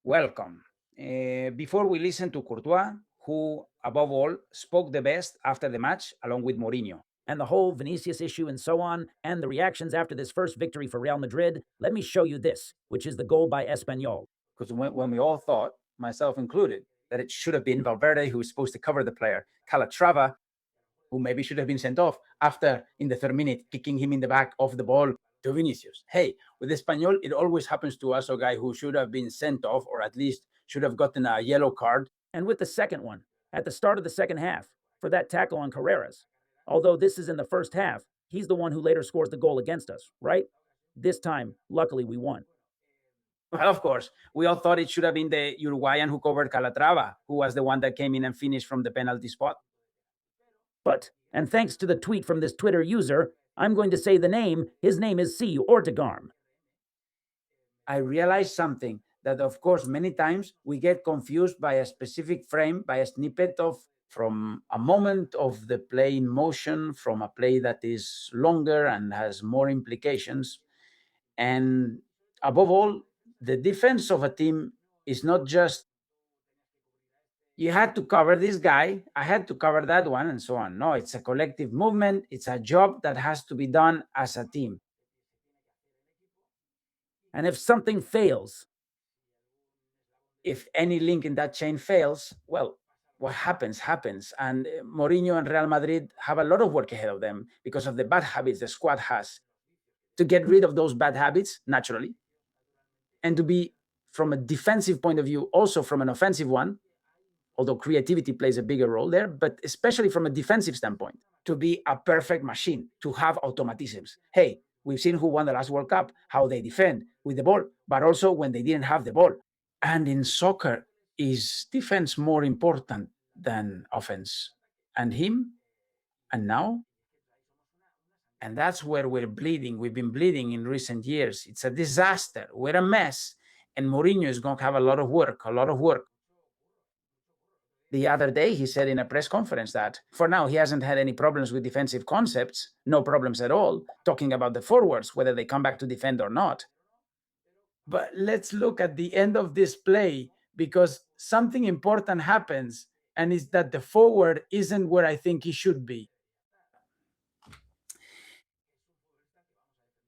Welcome. Before we listen to Courtois, who, above all, spoke the best after the match, along with Mourinho, and the whole Vinicius issue and so on, and the reactions after this first victory for Real Madrid, let me show you this, which is the goal by Espanyol. because when we all thought, myself included, that it should have been Valverde who was supposed to cover the player, Calatrava, who maybe should have been sent off after, in the third minute, kicking him in the back of the ball to Vinicius. Hey, with Espanyol, it always happens to us, a guy who should have been sent off, or at least should have gotten a yellow card. And with the second one, at the start of the second half, for that tackle on Carreras. Although this is in the first half, he's the one who later scores the goal against us, right? This time, luckily, we won. Well, of course, we all thought it should have been the Uruguayan who covered Calatrava, who was the one that came in and finished from the penalty spot. But, and thanks to the tweet from this Twitter user, I'm going to say the name. His name is C. Ortegarm. I realized something that, of course, many times we get confused by a specific frame, by a snippet of from a moment of the play in motion, from a play that is longer and has more implications. And above all, the defense of a team is not just you had to cover this guy, I had to cover that one, and so on. No, it's a collective movement. It's a job that has to be done as a team. And if something fails, if any link in that chain fails, well, what happens, happens. And Mourinho and Real Madrid have a lot of work ahead of them because of the bad habits the squad has to get rid of those bad habits naturally and to be, from a defensive point of view, also from an offensive one, although creativity plays a bigger role there, but especially from a defensive standpoint, to be a perfect machine, to have automatisms. Hey, we've seen who won the last World Cup, how they defend with the ball, but also when they didn't have the ball. And in soccer, is defense more important than offense? And him? And now? And that's where we're bleeding. We've been bleeding in recent years. It's a disaster. We're a mess. And Mourinho is going to have a lot of work, a lot of work. The other day, he said in a press conference that for now, he hasn't had any problems with defensive concepts, no problems at all, talking about the forwards, whether they come back to defend or not. But let's look at the end of this play because something important happens, and is that the forward isn't where I think he should be.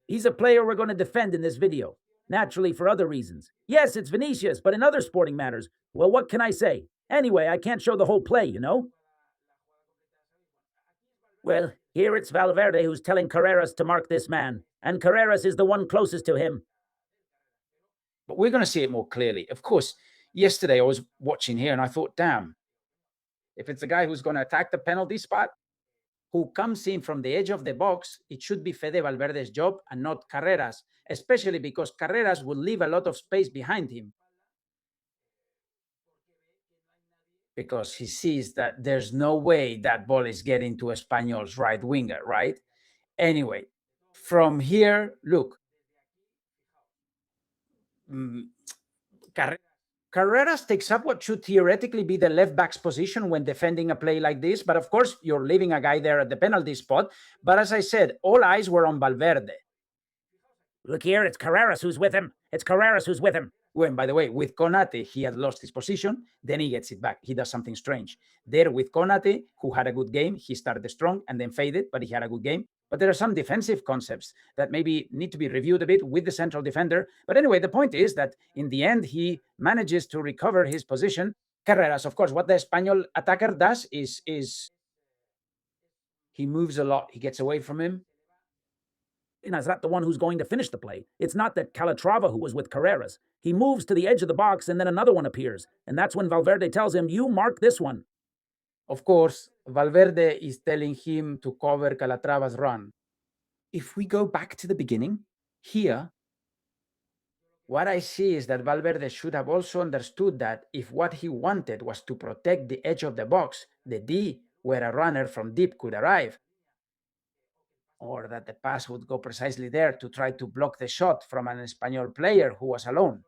he's a player we're going to defend in this video. Naturally, for other reasons. Yes, it's Vinicius, but in other sporting matters, well, what can I say? Anyway, I can't show the whole play, you know? Well, here it's Valverde who's telling Carreras to mark this man, and Carreras is the one closest to him. But we're going to see it more clearly. Of course, yesterday I was watching here and I thought, damn, if it's a guy who's going to attack the penalty spot, who comes in from the edge of the box, it should be Fede Valverde's job and not Carreras, especially because Carreras will leave a lot of space behind him. Because he sees that there's no way that ball is getting to Espanyol's right winger, right? Anyway, from here, look, Carreras takes up what should theoretically be the left back's position when defending a play like this. But of course, you're leaving a guy there at the penalty spot. But as I said, all eyes were on Valverde. Look here, it's Carreras who's with him. It's Carreras who's with him. When, by the way, with Konate, he had lost his position. Then he gets it back. He does something strange. There with Konate, who had a good game, he started strong and then faded, but he had a good game. But there are some defensive concepts that maybe need to be reviewed a bit with the central defender. But anyway, the point is that in the end, he manages to recover his position. Carreras, of course, what the Espanyol attacker does is he moves a lot. He gets away from him. Is not the one who's going to finish the play. It's not that Calatrava who was with Carreras. He moves to the edge of the box and then another one appears. And that's when Valverde tells him, you mark this one. Of course, Valverde is telling him to cover Calatrava's run. If we go back to the beginning, here, what I see is that Valverde should have also understood that if what he wanted was to protect the edge of the box, the D, where a runner from deep could arrive, or that the pass would go precisely there to try to block the shot from an Espanyol player who was alone.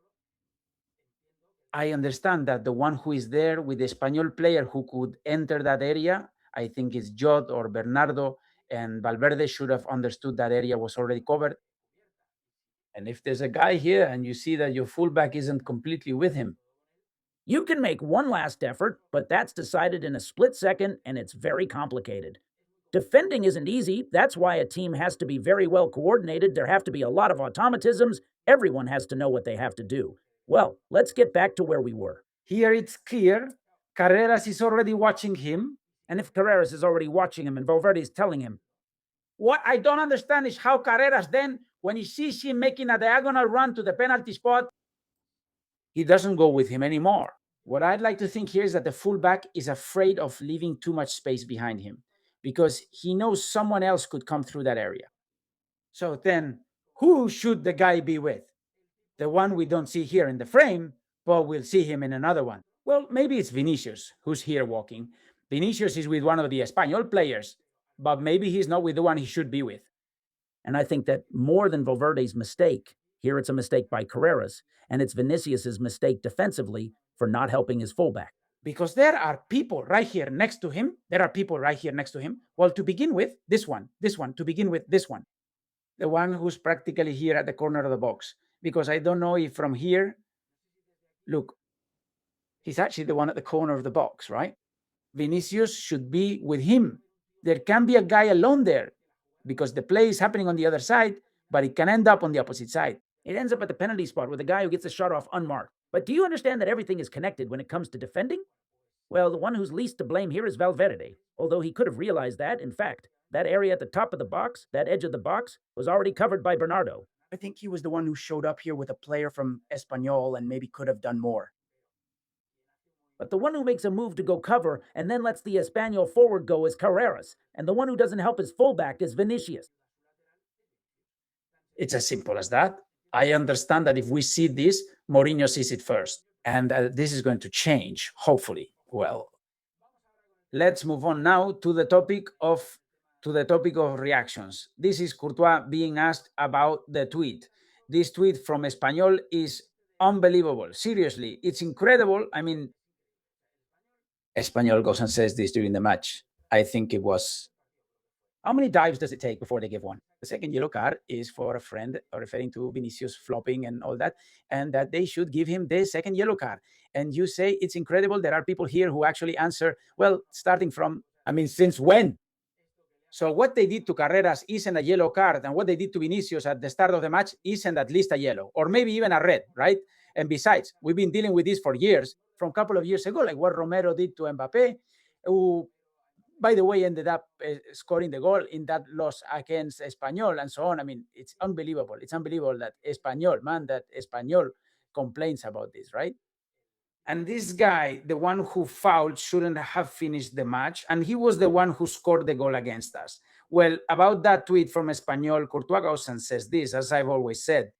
I understand that the one who is there with the Espanyol player who could enter that area, I think it's Jod or Bernardo, and Valverde should have understood that area was already covered. And if there's a guy here and you see that your fullback isn't completely with him, you can make one last effort, but that's decided in a split second and it's very complicated. Defending isn't easy. That's why a team has to be very well coordinated. There have to be a lot of automatisms. Everyone has to know what they have to do. Well, let's get back to where we were. here it's clear Carreras is already watching him. And if Carreras is already watching him and Valverde is telling him, what I don't understand is how Carreras then, when he sees him making a diagonal run to the penalty spot, he doesn't go with him anymore. What I'd like to think here is that the fullback is afraid of leaving too much space behind him because he knows someone else could come through that area. So then, who should the guy be with? The one we don't see here in the frame, but we'll see him in another one. Well, maybe it's Vinicius who's here walking. Vinicius is with one of the Espanyol players, but maybe he's not with the one he should be with. And I think that more than Valverde's mistake, here it's a mistake by Carreras, and it's Vinicius's mistake defensively for not helping his fullback. Because there are people right here next to him. There are people right here next to him. Well, to begin with, this one, to begin with, this one. The one who's practically here at the corner of the box. Because I don't know if from here, look, he's actually the one at the corner of the box, right? Vinicius should be with him. There can be a guy alone there because the play is happening on the other side, but it can end up on the opposite side. It ends up at the penalty spot with a guy who gets a shot off unmarked. But do you understand that everything is connected when it comes to defending? Well, the one who's least to blame here is Valverde, although he could have realized that, in fact, that area at the top of the box, that edge of the box, was already covered by Bernardo. I think he was the one who showed up here with a player from Espanyol and maybe could have done more. But the one who makes a move to go cover and then lets the Espanyol forward go is Carreras, and the one who doesn't help his fullback is Vinicius. It's as simple as that. I understand that if we see this, Mourinho sees it first. And this is going to change, hopefully. Well, let's move on now to the topic of reactions. This is Courtois being asked about the tweet. This tweet from Espanyol is unbelievable. Seriously, it's incredible. I mean, Espanyol goes and says this during the match. I think it was, how many dives does it take before they give one? The second yellow card is for a friend referring to Vinicius flopping and all that, and that they should give him the second yellow card. And you say it's incredible. There are people here who actually answer, well, starting from, I mean, since when? So what they did to Carreras isn't a yellow card, and what they did to Vinicius at the start of the match isn't at least a yellow, or maybe even a red, right? And besides, we've been dealing with this for years, from a couple of years ago, like what Romero did to Mbappe, who, by the way, ended up scoring the goal in that loss against Espanyol and so on. I mean, it's unbelievable. It's unbelievable that Espanyol complains about this, right? And this guy, the one who fouled, shouldn't have finished the match. And he was the one who scored the goal against us. Well, about that tweet from Espanyol, Courtois goes and says this, as I've always said,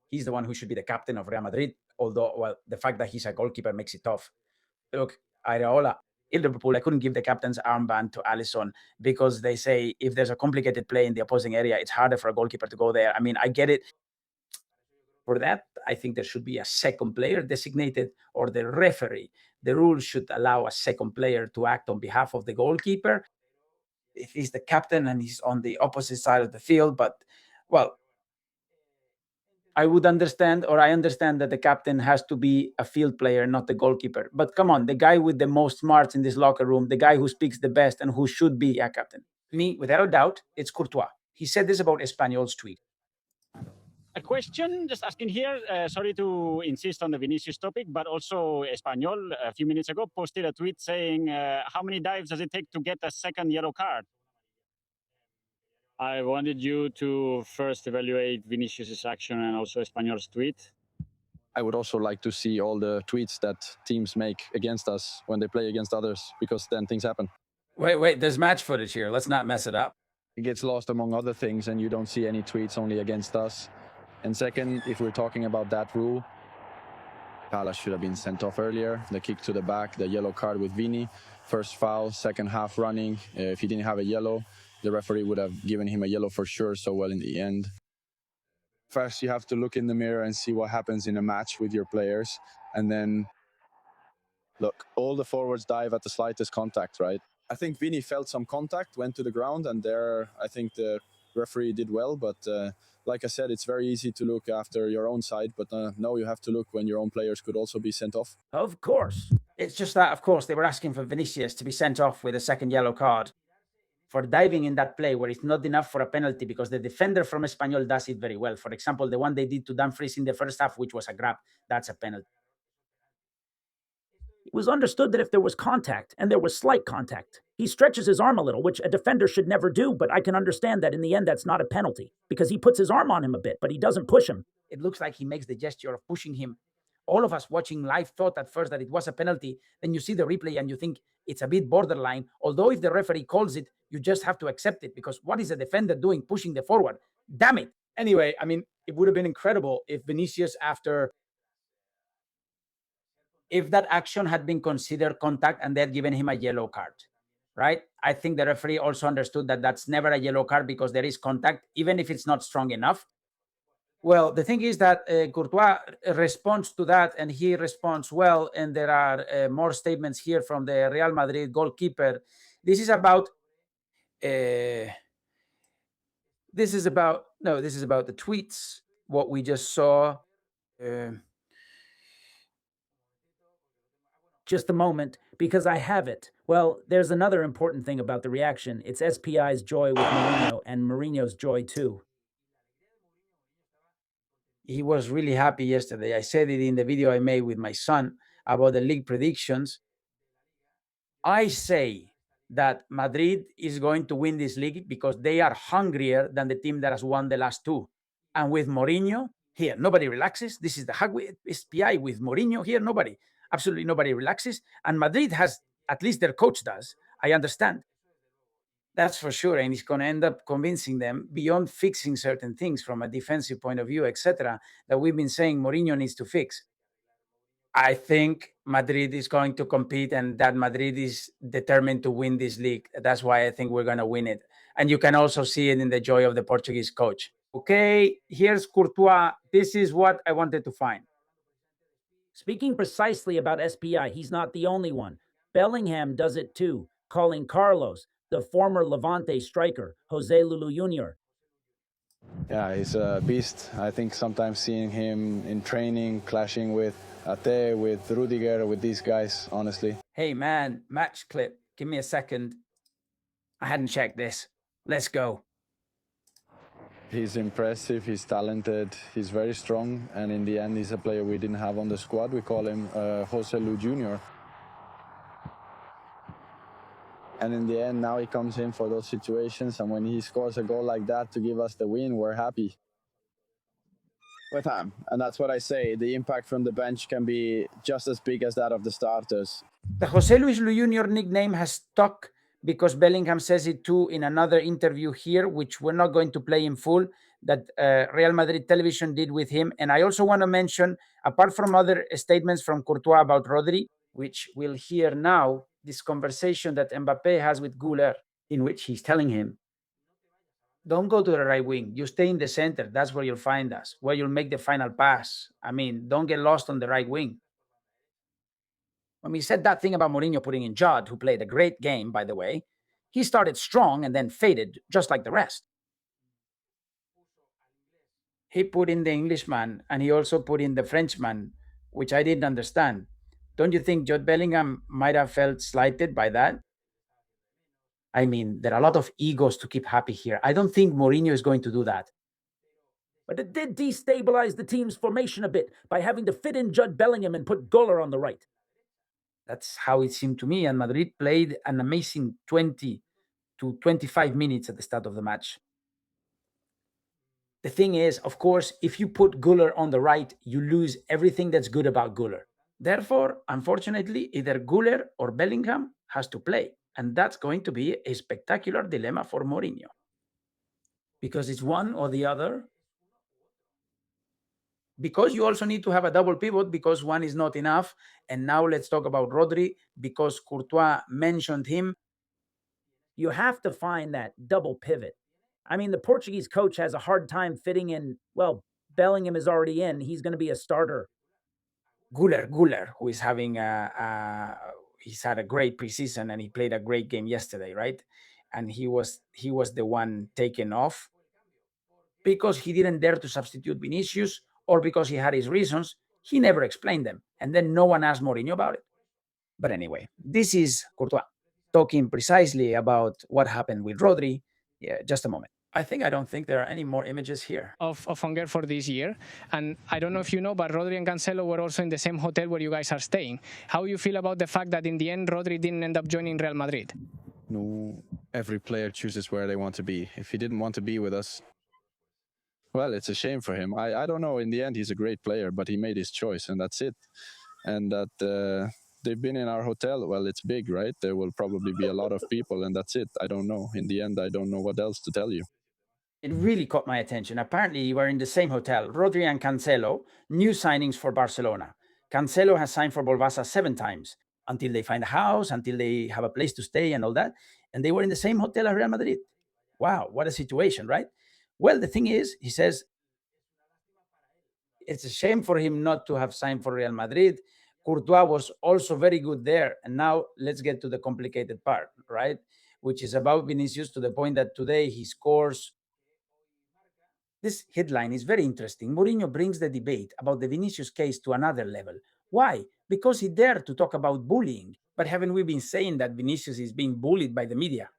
he's the one who should be the captain of Real Madrid. Although, well, the fact that he's a goalkeeper makes it tough. Look, Areola, in Liverpool, I couldn't give the captain's armband to Alisson because they say if there's a complicated play in the opposing area, it's harder for a goalkeeper to go there. I mean, I get it. For that, I think there should be a second player designated or the referee. The rules should allow a second player to act on behalf of the goalkeeper if he's the captain and he's on the opposite side of the field. But, well, I understand that the captain has to be a field player, not the goalkeeper. But come on, the guy with the most smarts in this locker room, the guy who speaks the best and who should be a captain. Me, without a doubt, it's Courtois. He said this about Espanyol's tweet. A question, just asking here, sorry to insist on the Vinicius topic, but also Espanyol a few minutes ago posted a tweet saying, how many dives does it take to get a second yellow card? I wanted you to first evaluate Vinicius' action and also Espanyol's tweet. I would also like to see all the tweets that teams make against us when they play against others, because then things happen. Wait, there's match footage here. Let's not mess it up. It gets lost among other things and you don't see any tweets only against us. And second, if we're talking about that rule, Palace should have been sent off earlier. The kick to the back, the yellow card with Vini, first foul, second half running. If he didn't have a yellow, the referee would have given him a yellow for sure. So, well, in the end, first you have to look in the mirror and see what happens in a match with your players. And then, look, all the forwards dive at the slightest contact, right? I think Vini felt some contact, went to the ground, and there I think the referee did well, but like I said, it's very easy to look after your own side, but no, you have to look when your own players could also be sent off. Of course. It's just that, of course, they were asking for Vinicius to be sent off with a second yellow card for diving in that play where it's not enough for a penalty because the defender from Espanyol does it very well. For example, the one they did to Dumfries in the first half, which was a grab, that's a penalty. It was understood that if there was contact, and there was slight contact, he stretches his arm a little, which a defender should never do, but I can understand that in the end that's not a penalty because he puts his arm on him a bit, but he doesn't push him. It looks like he makes the gesture of pushing him. All of us watching live thought at first that it was a penalty. Then you see the replay and you think it's a bit borderline. Although if the referee calls it, you just have to accept it because what is a defender doing pushing the forward? Damn it. Anyway, I mean, it would have been incredible if Vinicius, if that action had been considered contact and they had given him a yellow card, right? I think the referee also understood that that's never a yellow card because there is contact, even if it's not strong enough. Well, the thing is that Courtois responds to that, and he responds well. And there are more statements here from the Real Madrid goalkeeper. This is about the tweets. What we just saw. Just a moment, because I have it. Well, there's another important thing about the reaction. It's SPI's joy with Mourinho and Mourinho's joy too. He was really happy yesterday. I said it in the video I made with my son about the league predictions. I say that Madrid is going to win this league because they are hungrier than the team that has won the last two. And with Mourinho, here, nobody relaxes. This is the hack with SPI with Mourinho here. Absolutely nobody relaxes. And Madrid has, at least their coach does. I understand. That's for sure. And he's going to end up convincing them beyond fixing certain things from a defensive point of view, etc., that we've been saying Mourinho needs to fix. I think Madrid is going to compete and that Madrid is determined to win this league. That's why I think we're going to win it. And you can also see it in the joy of the Portuguese coach. Okay, here's Courtois. This is what I wanted to find. Speaking precisely about SPI, he's not the only one. Bellingham does it too, calling Carlos, the former Levante striker, Jose Lulu Jr. Yeah, he's a beast. I think sometimes seeing him in training, clashing with Ate, with Rudiger, with these guys, honestly. Hey man, match clip. Give me a second. I hadn't checked this. Let's go. He's impressive, he's talented, he's very strong, and in the end, he's a player we didn't have on the squad. We call him Jose Lu Jr. And in the end, now he comes in for those situations, and when he scores a goal like that to give us the win, we're happy. With him, and that's what I say, the impact from the bench can be just as big as that of the starters. The Jose Luis Lu Jr. nickname has stuck because Bellingham says it too in another interview here, which we're not going to play in full, that Real Madrid television did with him. And I also want to mention, apart from other statements from Courtois about Rodri, which we'll hear now, this conversation that Mbappe has with Güler, in which he's telling him, don't go to the right wing. You stay in the center. That's where you'll find us, where you'll make the final pass. I mean, don't get lost on the right wing. When we said that thing about Mourinho putting in Judd, who played a great game, by the way, he started strong and then faded, just like the rest. He put in the Englishman and he also put in the Frenchman, which I didn't understand. Don't you think Jude Bellingham might have felt slighted by that? I mean, there are a lot of egos to keep happy here. I don't think Mourinho is going to do that. But it did destabilize the team's formation a bit by having to fit in Jude Bellingham and put Güler on the right. That's how it seemed to me. And Madrid played an amazing 20 to 25 minutes at the start of the match. The thing is, of course, if you put Güler on the right, you lose everything that's good about Güler. Therefore, unfortunately, either Güler or Bellingham has to play. And that's going to be a spectacular dilemma for Mourinho. Because it's one or the other. Because you also need to have a double pivot because one is not enough. And now let's talk about Rodri because Courtois mentioned him. You have to find that double pivot. I mean, the Portuguese coach has a hard time fitting in. Well, Bellingham is already in. He's going to be a starter. Güler, who is having he's had a great preseason and he played a great game yesterday, right? And he was the one taken off. because he didn't dare to substitute Vinicius or because he had his reasons. He never explained them. And then no one asked Mourinho about it. But anyway, this is Courtois talking precisely about what happened with Rodri. Yeah, just a moment. I don't think there are any more images here. Of Unger for this year. And I don't know if you know, but Rodri and Cancelo were also in the same hotel where you guys are staying. How you feel about the fact that in the end, Rodri didn't end up joining Real Madrid? No, every player chooses where they want to be. If he didn't want to be with us, well, it's a shame for him. I don't know. In the end, he's a great player, but he made his choice, and that's it. And that they've been in our hotel. Well, it's big, right? There will probably be a lot of people, and that's it. I don't know. In the end, I don't know what else to tell you. It really caught my attention. Apparently, you were in the same hotel. Rodri and Cancelo, new signings for Barcelona. Cancelo has signed for Bolvasa 7 times until they find a house, until they have a place to stay and all that. And they were in the same hotel as Real Madrid. Wow, what a situation, right? Well, the thing is, he says, it's a shame for him not to have signed for Real Madrid. Courtois was also very good there. And now let's get to the complicated part, right? Which is about Vinicius, to the point that today he scores. This headline is very interesting. Mourinho brings the debate about the Vinicius case to another level. Why? Because he dared to talk about bullying. But haven't we been saying that Vinicius is being bullied by the media?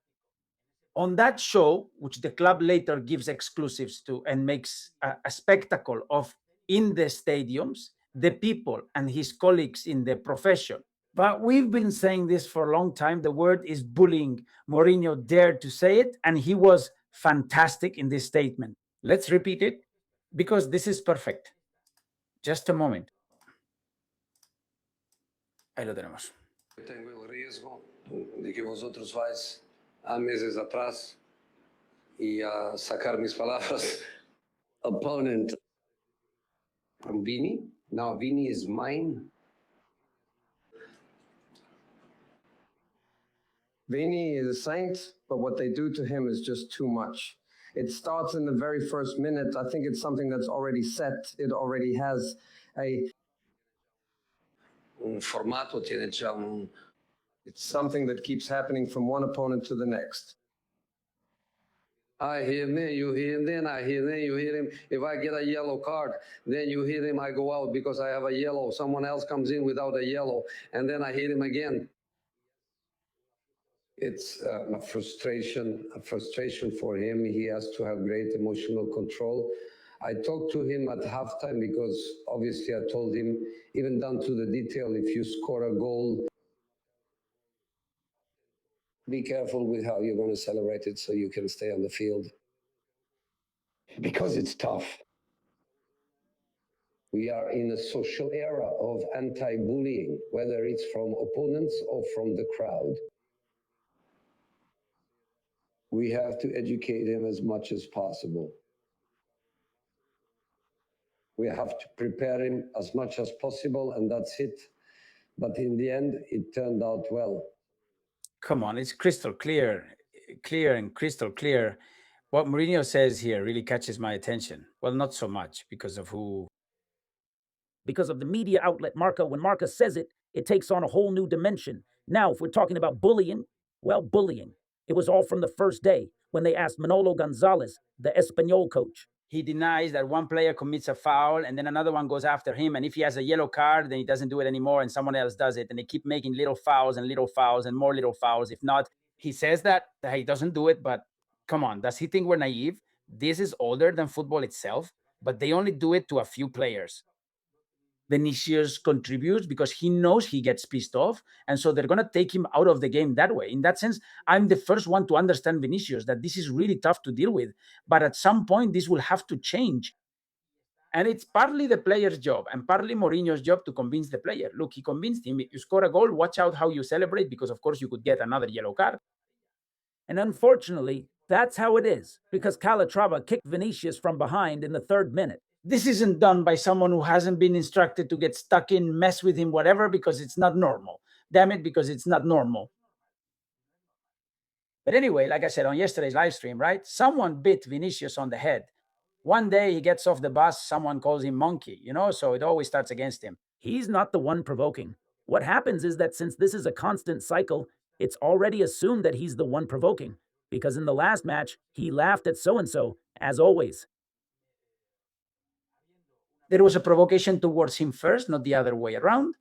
On that show, which the club later gives exclusives to and makes a spectacle of in the stadiums, the people and his colleagues in the profession. But we've been saying this for a long time. The word is bullying. Mourinho dared to say it, and he was fantastic in this statement. Let's repeat it because this is perfect. Just a moment. Ahí lo tenemos. Tengo el riesgo de que vosotros vais a meses atrás y a sacar mis palabras. Opponent, I'm Vini. Now Vini is mine. Vini is a saint, but what they do to him is just too much. It starts in the very first minute. I think it's something that's already set. It already has un formato, tiene già un... It's something that keeps happening from one opponent to the next. I hear him, you hear him, then I hear him, you hear him. If I get a yellow card, then you hear him, I go out because I have a yellow. Someone else comes in without a yellow, and then I hit him again. It's a frustration for him. He has to have great emotional control. I talked to him at halftime because obviously I told him, even down to the detail, if you score a goal, be careful with how you're going to celebrate it so you can stay on the field. Because it's tough. We are in a social era of anti-bullying, whether it's from opponents or from the crowd. We have to educate him as much as possible. We have to prepare him as much as possible, and that's it. But in the end, it turned out well. Come on, it's crystal clear and crystal clear. What Mourinho says here really catches my attention. Well, not so much because of who. Because of the media outlet Marca, when Marca says it, it takes on a whole new dimension. Now, if we're talking about bullying, well, bullying. It was all from the first day when they asked Manolo Gonzalez, the Espanyol coach. He denies that one player commits a foul and then another one goes after him. And if he has a yellow card, then he doesn't do it anymore and someone else does it. And they keep making little fouls and more little fouls. If not, he says that he doesn't do it. But come on, does he think we're naive? This is older than football itself, but they only do it to a few players. Vinicius contributes because he knows he gets pissed off. And so they're going to take him out of the game that way. In that sense, I'm the first one to understand Vinicius, that this is really tough to deal with. But at some point, this will have to change. And it's partly the player's job and partly Mourinho's job to convince the player. Look, he convinced him, if you score a goal, watch out how you celebrate, because of course you could get another yellow card. And unfortunately, that's how it is, because Calatrava kicked Vinicius from behind in the 3rd minute. This isn't done by someone who hasn't been instructed to get stuck in, mess with him, whatever, because it's not normal. Damn it, because it's not normal. But anyway, like I said on yesterday's live stream, right? Someone bit Vinicius on the head. One day he gets off the bus, someone calls him monkey, so it always starts against him. He's not the one provoking. What happens is that since this is a constant cycle, it's already assumed that he's the one provoking. Because in the last match, he laughed at so-and-so, as always. there was a provocation towards him first, not the other way around.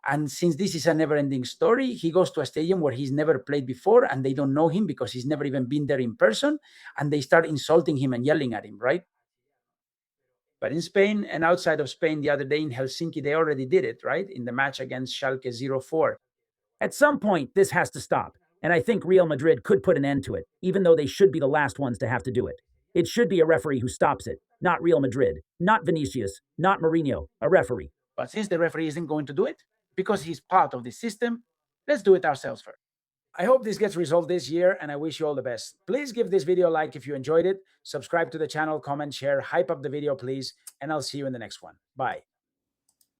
And since this is a never-ending story, he goes to a stadium where he's never played before, and they don't know him because he's never even been there in person, and they start insulting him and yelling at him, right? But in Spain and outside of Spain, the other day in Helsinki, they already did it, right? In the match against Schalke 04. At some point, this has to stop, and I think Real Madrid could put an end to it, even though they should be the last ones to have to do it. It should be a referee who stops it, not Real Madrid, not Vinicius, not Mourinho, a referee. But since the referee isn't going to do it, because he's part of the system, let's do it ourselves first. I hope this gets resolved this year, and I wish you all the best. Please give this video a like if you enjoyed it, subscribe to the channel, comment, share, hype up the video, please, and I'll see you in the next one. Bye.